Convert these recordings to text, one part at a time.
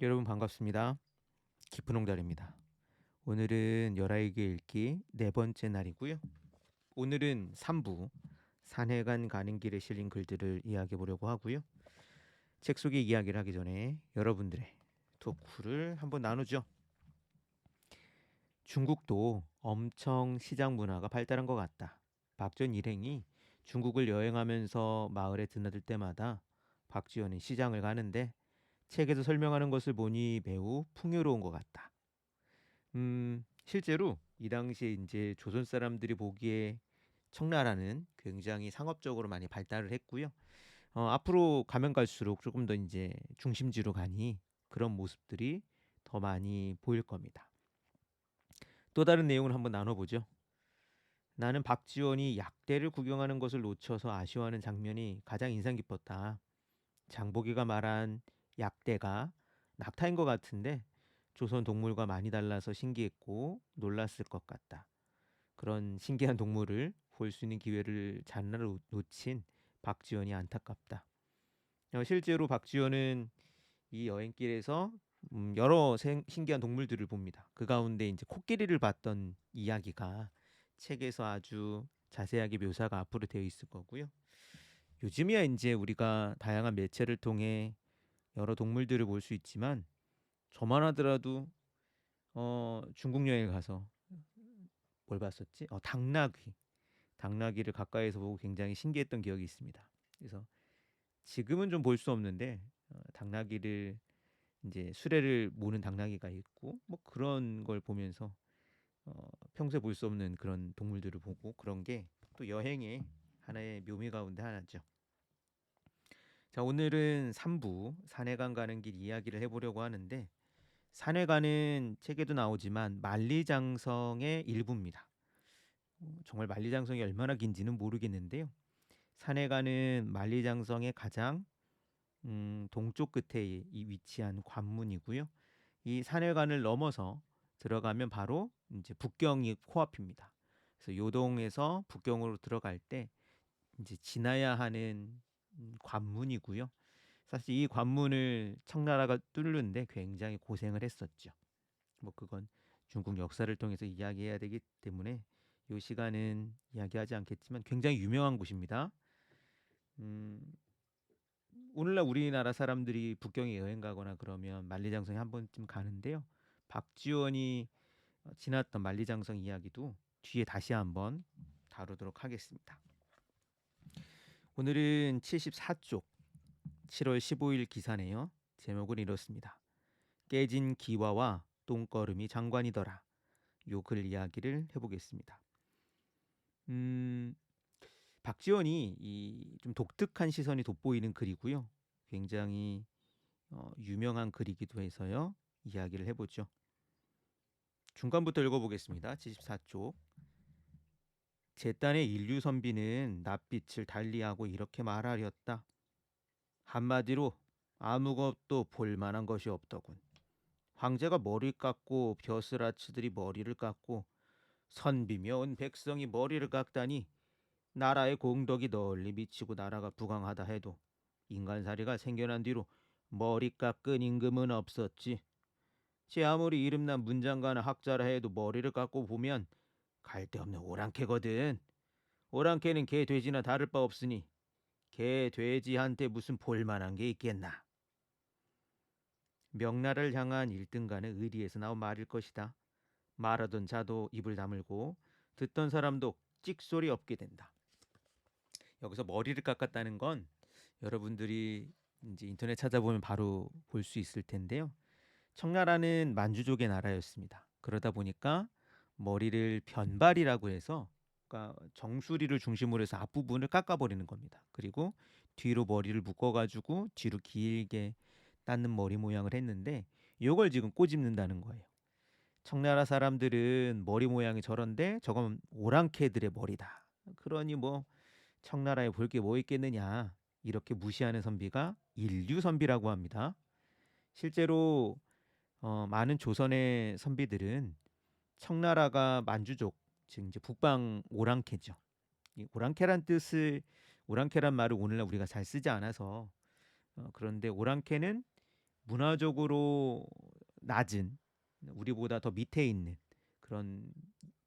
여러분 반갑습니다. 깊은 홍달입니다. 오늘은 열아이기 읽기 네 번째 날이고요. 오늘은 3부 산해관 가는 길에 실린 글들을 이야기해 보려고 하고요. 책 속의 이야기를 하기 전에 여러분들의 토크를 한번 나누죠. 중국도 엄청 시장 문화가 발달한 것 같다. 박전 일행이 중국을 여행하면서 마을에 드나들 때마다 박지원은 시장을 가는데 책에서 설명하는 것을 보니 매우 풍요로운 것 같다. 실제로 이 당시에 이제 조선 사람들이 보기에 청나라는 굉장히 상업적으로 많이 발달을 했고요. 앞으로 가면 갈수록 조금 더 이제 중심지로 가니 그런 모습들이 더 많이 보일 겁니다. 또 다른 내용을 한번 나눠보죠. 나는 박지원이 약대를 구경하는 것을 놓쳐서 아쉬워하는 장면이 가장 인상 깊었다. 장보기가 말한 약대가 낙타인 것 같은데 조선 동물과 많이 달라서 신기했고 놀랐을 것 같다. 그런 신기한 동물을 볼 수 있는 기회를 잔나로 놓친 박지원이 안타깝다. 실제로 박지원은 이 여행길에서 여러 신기한 동물들을 봅니다. 그 가운데 이제 코끼리를 봤던 이야기가 책에서 아주 자세하게 묘사가 앞으로 되어 있을 거고요. 요즘이야 이제 우리가 다양한 매체를 통해 여러 동물들을 볼 수 있지만 저만 하더라도 중국 여행 가서 뭘 봤었지? 당나귀. 당나귀를 가까이서 보고 굉장히 신기했던 기억이 있습니다. 그래서 지금은 좀 볼 수 없는데 당나귀를 이제 수레를 모는 당나귀가 있고 뭐 그런 걸 보면서 평소에 볼 수 없는 그런 동물들을 보고 그런 게 또 여행의 하나의 묘미 가운데 하나죠. 자, 오늘은 3부 산해관 가는 길 이야기를 해보려고 하는데 산해관은 책에도 나오지만 만리장성의 일부입니다. 정말 만리장성이 얼마나 긴지는 모르겠는데요. 산해관은 만리장성의 가장 동쪽 끝에 위치한 관문이고요. 이 산해관을 넘어서 들어가면 바로 이제 북경이 코앞입니다. 그래서 요동에서 북경으로 들어갈 때 이제 지나야 하는 관문이고요. 사실 이 관문을 청나라가 뚫는데 굉장히 고생을 했었죠. 뭐 그건 중국 역사를 통해서 이야기해야 되기 때문에 이 시간은 이야기하지 않겠지만 굉장히 유명한 곳입니다. 음, 오늘날 우리나라 사람들이 북경에 여행 가거나 그러면 만리장성에 한 번쯤 가는데요. 박지원이 지났던 만리장성 이야기도 뒤에 다시 한번 다루도록 하겠습니다. 오늘은 74쪽 7월 15일 기사네요. 제목은 이렇습니다. 깨진 기와와 똥거름이 장관이더라. 요 글 이야기를 해보겠습니다. 음, 박지원이 이 좀 독특한 시선이 돋보이는 글이고요. 굉장히 유명한 글이기도 해서요. 이야기를 해보죠. 중간부터 읽어보겠습니다. 74쪽. 제딴의 인류 선비는 낯빛을 달리하고 이렇게 말하렸다. 한마디로 아무것도 볼만한 것이 없더군. 황제가 머리 깎고 벼슬아치들이 머리를 깎고 선비며 온 백성이 머리를 깎다니 나라의 공덕이 널리 미치고 나라가 부강하다 해도 인간살이가 생겨난 뒤로 머리 깎은 임금은 없었지. 제 아무리 이름난 문장가나 학자라 해도 머리를 깎고 보면 갈데없는 오랑캐거든. 오랑캐는 개 돼지나 다를 바 없으니 개 돼지한테 무슨 볼만한 게 있겠나. 명나라를 향한 일등간의 의리에서 나온 말일 것이다. 말하던 자도 입을 다물고 듣던 사람도 찍소리 없게 된다. 여기서 머리를 깎았다는 건 여러분들이 이제 인터넷 찾아보면 바로 볼 수 있을 텐데요. 청나라는 만주족의 나라였습니다. 그러다 보니까 머리를 변발이라고 해서 그러니까 정수리를 중심으로 해서 앞부분을 깎아버리는 겁니다. 그리고 뒤로 머리를 묶어가지고 뒤로 길게 닦는 머리 모양을 했는데 이걸 지금 꼬집는다는 거예요. 청나라 사람들은 머리 모양이 저런데 저건 오랑캐들의 머리다. 그러니 뭐 청나라에 볼 게 뭐 있겠느냐 이렇게 무시하는 선비가 인류 선비라고 합니다. 실제로 많은 조선의 선비들은 청나라가 만주족 즉 이제 북방 오랑캐죠. 이 오랑캐란 말을 오늘날 우리가 잘 쓰지 않아서 그런데 오랑캐는 문화적으로 낮은, 우리보다 더 밑에 있는 그런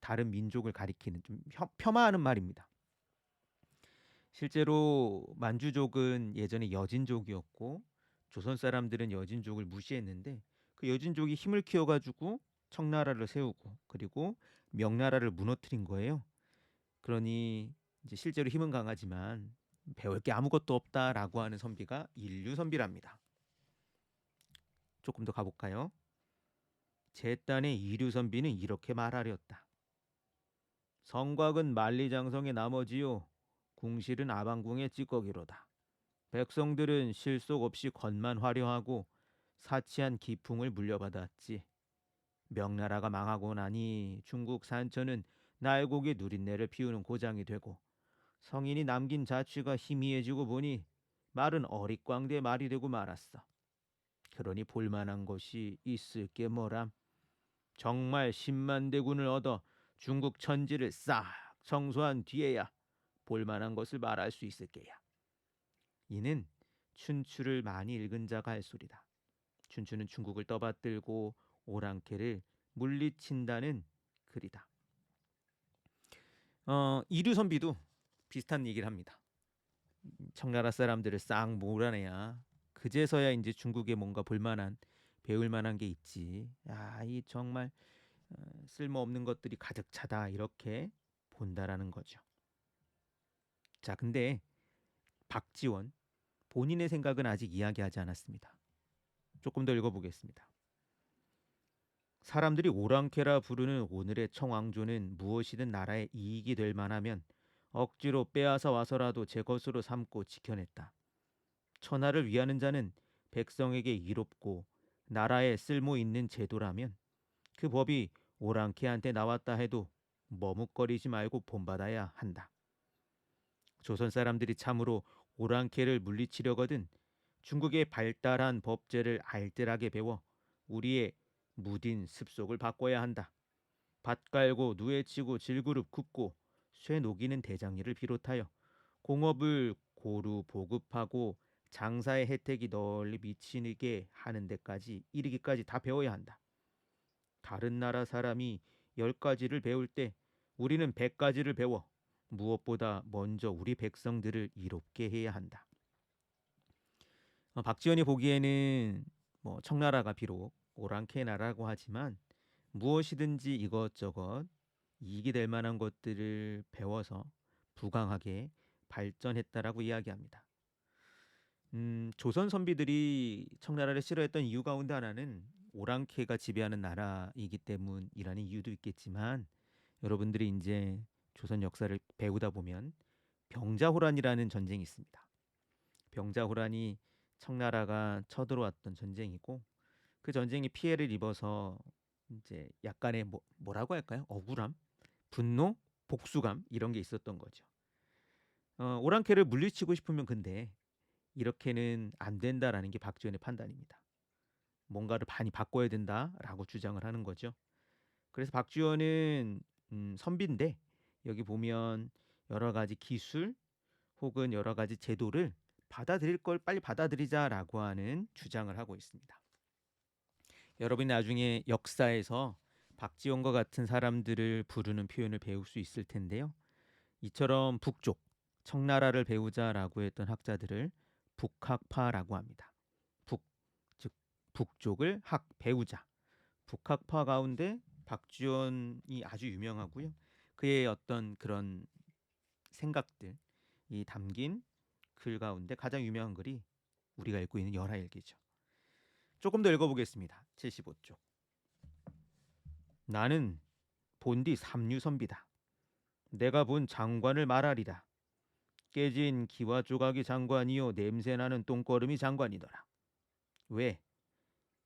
다른 민족을 가리키는 좀 폄하하는 말입니다. 실제로 만주족은 예전에 여진족이었고 조선 사람들은 여진족을 무시했는데 그 여진족이 힘을 키워가지고 청나라를 세우고 그리고 명나라를 무너뜨린 거예요. 그러니 이제 실제로 힘은 강하지만 배울 게 아무것도 없다라고 하는 선비가 인류선비랍니다. 조금 더 가볼까요? 제 딴의 이류선비는 이렇게 말하렸다. 성곽은 만리장성의 나머지요 궁실은 아방궁의 찌꺼기로다. 백성들은 실속 없이 겉만 화려하고 사치한 기풍을 물려받았지. 명나라가 망하고 나니 중국 산천은 날고기 누린내를 피우는 고장이 되고 성인이 남긴 자취가 희미해지고 보니 말은 어릿광대 말이 되고 말았어. 그러니 볼만한 것이 있을 게 뭐람. 정말 10만 대군을 얻어 중국 천지를 싹 청소한 뒤에야 볼만한 것을 말할 수 있을 게야. 이는 춘추를 많이 읽은 자가 할 소리다. 춘추는 중국을 떠받들고 오랑캐를 물리친다는 글이다. 이류선비도 비슷한 얘기를 합니다. 청나라 사람들을 싹 몰아내야 그제서야 이제 중국에 뭔가 볼만한 배울 만한 게 있지. 야, 이 정말 쓸모없는 것들이 가득 차다 이렇게 본다라는 거죠. 자, 근데 박지원 본인의 생각은 아직 이야기하지 않았습니다. 조금 더 읽어보겠습니다. 사람들이 오랑캐라 부르는 오늘의 청왕조는 무엇이든 나라에 이익이 될 만하면 억지로 빼앗아 와서라도 제 것으로 삼고 지켜냈다. 천하를 위하는 자는 백성에게 이롭고 나라에 쓸모 있는 제도라면 그 법이 오랑캐한테 나왔다 해도 머뭇거리지 말고 본받아야 한다. 조선 사람들이 참으로 오랑캐를 물리치려거든 중국의 발달한 법제를 알뜰하게 배워 우리의 무딘 습속을 바꿔야 한다. 밭 깔고 누에 치고 질그룹 굽고 쇠 녹이는 대장일을 비롯하여 공업을 고루 보급하고 장사의 혜택이 널리 미치게 하는 데까지 이르기까지 다 배워야 한다. 다른 나라 사람이 10가지를 배울 때 우리는 100가지를 배워 무엇보다 먼저 우리 백성들을 이롭게 해야 한다. 박지원이 보기에는 뭐 청나라가 비록 오랑캐 나라고 하지만 무엇이든지 이것저것 이익이 될 만한 것들을 배워서 부강하게 발전했다라고 이야기합니다. 조선 선비들이 청나라를 싫어했던 이유 가운데 하나는 오랑캐가 지배하는 나라이기 때문이라는 이유도 있겠지만 여러분들이 이제 조선 역사를 배우다 보면 병자호란이라는 전쟁이 있습니다. 병자호란이 청나라가 쳐들어왔던 전쟁이고 그 전쟁이 피해를 입어서 이제 약간의 뭐라고 할까요? 억울함, 분노, 복수감 이런 게 있었던 거죠. 오랑캐를 물리치고 싶으면 근데 이렇게는 안 된다라는 게 박지원의 판단입니다. 뭔가를 많이 바꿔야 된다라고 주장을 하는 거죠. 그래서 박지원은 선비인데 여기 보면 여러 가지 기술 혹은 여러 가지 제도를 받아들일 걸 빨리 받아들이자라고 하는 주장을 하고 있습니다. 여러분이 나중에 역사에서 박지원과 같은 사람들을 부르는 표현을 배울 수 있을 텐데요. 이처럼 북쪽, 청나라를 배우자라고 했던 학자들을 북학파라고 합니다. 북, 즉 북쪽을 학 배우자. 북학파 가운데 박지원이 아주 유명하고요. 그의 어떤 그런 생각들이 담긴 글 가운데 가장 유명한 글이 우리가 읽고 있는 열하일기죠. 조금 더 읽어보겠습니다. 75쪽. 나는 본디 삼류선비다. 내가 본 장관을 말하리라. 깨진 기와 조각이 장관이요 냄새나는 똥거름이 장관이더라. 왜?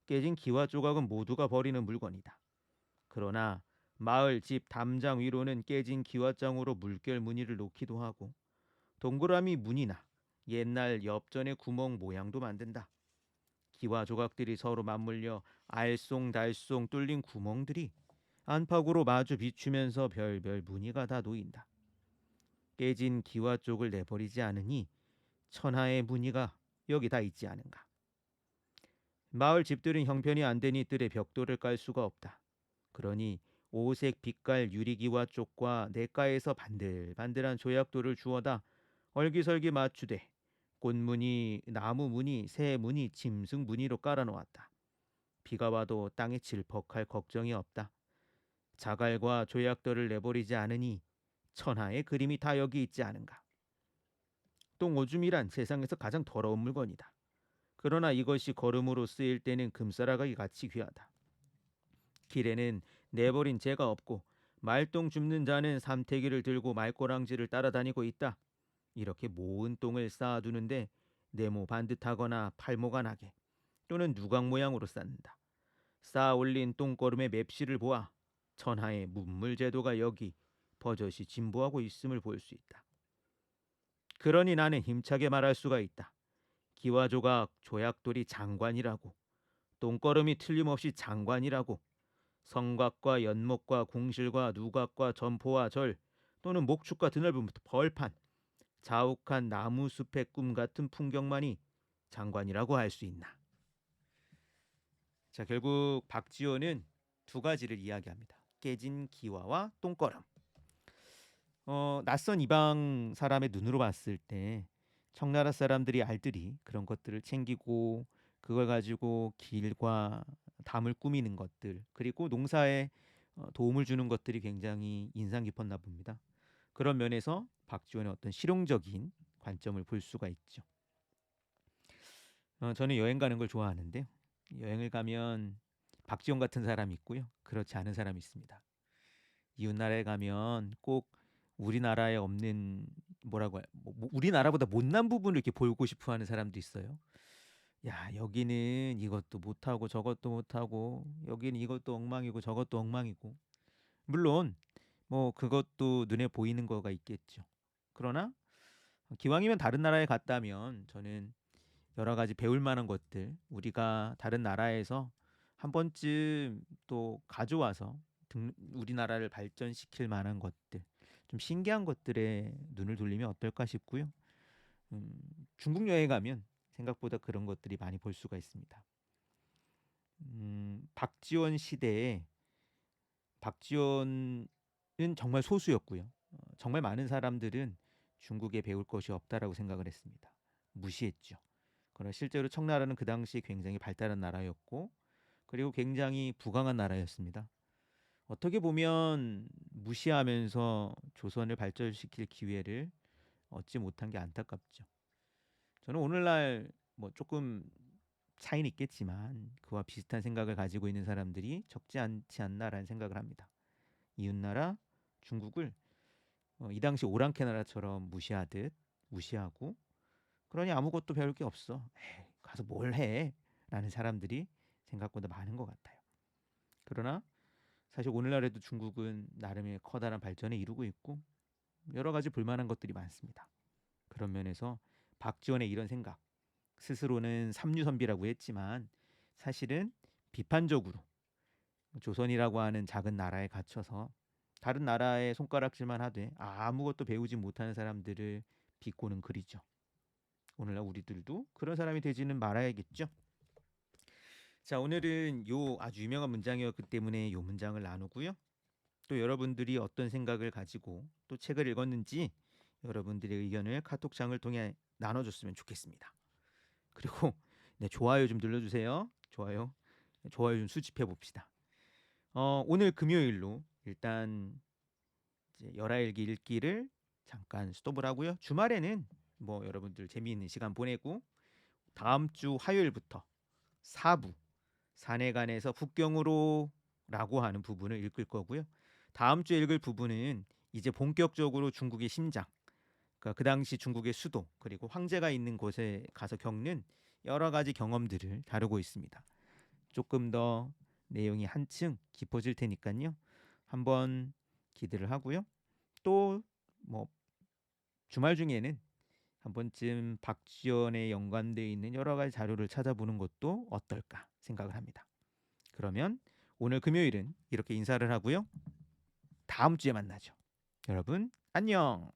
깨진 기와 조각은 모두가 버리는 물건이다. 그러나 마을 집 담장 위로는 깨진 기와장으로 물결 무늬를 놓기도 하고 동그라미 무늬나 옛날 엽전의 구멍 모양도 만든다. 기와 조각들이 서로 맞물려 알쏭달쏭 뚫린 구멍들이 안팎으로 마주 비추면서 별별 무늬가 다 놓인다. 깨진 기와 쪽을 내버리지 않으니 천하의 무늬가 여기 다 있지 않은가. 마을 집들은 형편이 안 되니 뜰에 벽돌을 깔 수가 없다. 그러니 오색 빛깔 유리기와 쪽과 냇가에서 반들반들한 조약돌을 주워다 얼기설기 맞추되 꽃무늬, 나무무늬, 새무늬, 짐승무늬로 깔아놓았다. 비가 와도 땅에 질퍽할 걱정이 없다. 자갈과 조약돌을 내버리지 않으니 천하의 그림이 다 여기 있지 않은가. 똥오줌이란 세상에서 가장 더러운 물건이다. 그러나 이것이 거름으로 쓰일 때는 금싸라가기 같이 귀하다. 길에는 내버린 재가 없고 말똥 줍는 자는 삼태기를 들고 말꼬랑지를 따라다니고 있다. 이렇게 모은 똥을 쌓아두는데 네모 반듯하거나 팔모가 나게 또는 누각 모양으로 쌓는다. 쌓아 올린 똥거름의 맵시를 보아 천하의 문물제도가 여기 버젓이 진보하고 있음을 볼 수 있다. 그러니 나는 힘차게 말할 수가 있다. 기와조각 조약돌이 장관이라고, 똥거름이 틀림없이 장관이라고, 성곽과 연목과 궁실과 누각과 점포와 절 또는 목축과 드넓은 벌판, 자욱한 나무숲의 꿈 같은 풍경만이 장관이라고 할 수 있나. 자, 결국 박지원은 두 가지를 이야기합니다. 깨진 기와와 똥거름. 낯선 이방 사람의 눈으로 봤을 때 청나라 사람들이 알들이 그런 것들을 챙기고 그걸 가지고 길과 담을 꾸미는 것들 그리고 농사에 도움을 주는 것들이 굉장히 인상 깊었나 봅니다. 그런 면에서 박지원의 어떤 실용적인 관점을 볼 수가 있죠. 저는 여행 가는 걸 좋아하는데요. 여행을 가면 박지원 같은 사람이 있고요. 그렇지 않은 사람이 있습니다. 이웃나라에 가면 꼭 우리나라에 없는 뭐라고 우리나라보다 못난 부분을 이렇게 보고 싶어 하는 사람도 있어요. 야, 여기는 이것도 못하고 저것도 못하고 여기는 이것도 엉망이고 저것도 엉망이고 물론 뭐 그것도 눈에 보이는 거가 있겠죠. 그러나 기왕이면 다른 나라에 갔다면 저는 여러 가지 배울 만한 것들 우리가 다른 나라에서 한 번쯤 또 가져와서 우리나라를 발전시킬 만한 것들 좀 신기한 것들에 눈을 돌리면 어떨까 싶고요. 중국 여행 가면 생각보다 그런 것들이 많이 볼 수가 있습니다. 박지원 시대에 박지원은 정말 소수였고요. 정말 많은 사람들은 중국에 배울 것이 없다라고 생각을 했습니다. 무시했죠. 그러나 실제로 청나라는 그 당시 굉장히 발달한 나라였고 그리고 굉장히 부강한 나라였습니다. 어떻게 보면 무시하면서 조선을 발전시킬 기회를 얻지 못한 게 안타깝죠. 저는 오늘날 뭐 조금 차이는 있겠지만 그와 비슷한 생각을 가지고 있는 사람들이 적지 않지 않나라는 생각을 합니다. 이웃나라 중국을 이 당시 오랑캐 나라처럼 무시하듯 무시하고 그러니 아무것도 배울 게 없어. 에이, 가서 뭘 해? 라는 사람들이 생각보다 많은 것 같아요. 그러나 사실 오늘날에도 중국은 나름의 커다란 발전을 이루고 있고 여러 가지 볼만한 것들이 많습니다. 그런 면에서 박지원의 이런 생각, 스스로는 삼류선비라고 했지만 사실은 비판적으로 조선이라고 하는 작은 나라에 갇혀서 다른 나라의 손가락질만 하되 아무것도 배우지 못하는 사람들을 비꼬는 글이죠. 오늘날 우리들도 그런 사람이 되지는 말아야겠죠. 자, 오늘은 요 아주 유명한 문장이었기 때문에 요 문장을 나누고요. 또 여러분들이 어떤 생각을 가지고 또 책을 읽었는지 여러분들의 의견을 카톡창을 통해 나눠줬으면 좋겠습니다. 그리고 네, 좋아요 좀 눌러주세요. 좋아요 좀 수집해 봅시다. 오늘 금요일로 일단 이제 열하일기 읽기를 잠깐 스톱을 하고요. 주말에는 뭐 여러분들 재미있는 시간 보내고 다음 주 화요일부터 4부 산해관에서 북경으로라고 하는 부분을 읽을 거고요. 다음 주에 읽을 부분은 이제 본격적으로 중국의 심장, 그러니까 그 당시 중국의 수도 그리고 황제가 있는 곳에 가서 겪는 여러 가지 경험들을 다루고 있습니다. 조금 더 내용이 한층 깊어질 테니까요. 한번 기대를 하고요. 또 뭐 주말 중에는 한 번쯤 박지원에 연관되어 있는 여러 가지 자료를 찾아보는 것도 어떨까 생각을 합니다. 그러면 오늘 금요일은 이렇게 인사를 하고요. 다음 주에 만나죠. 여러분 안녕.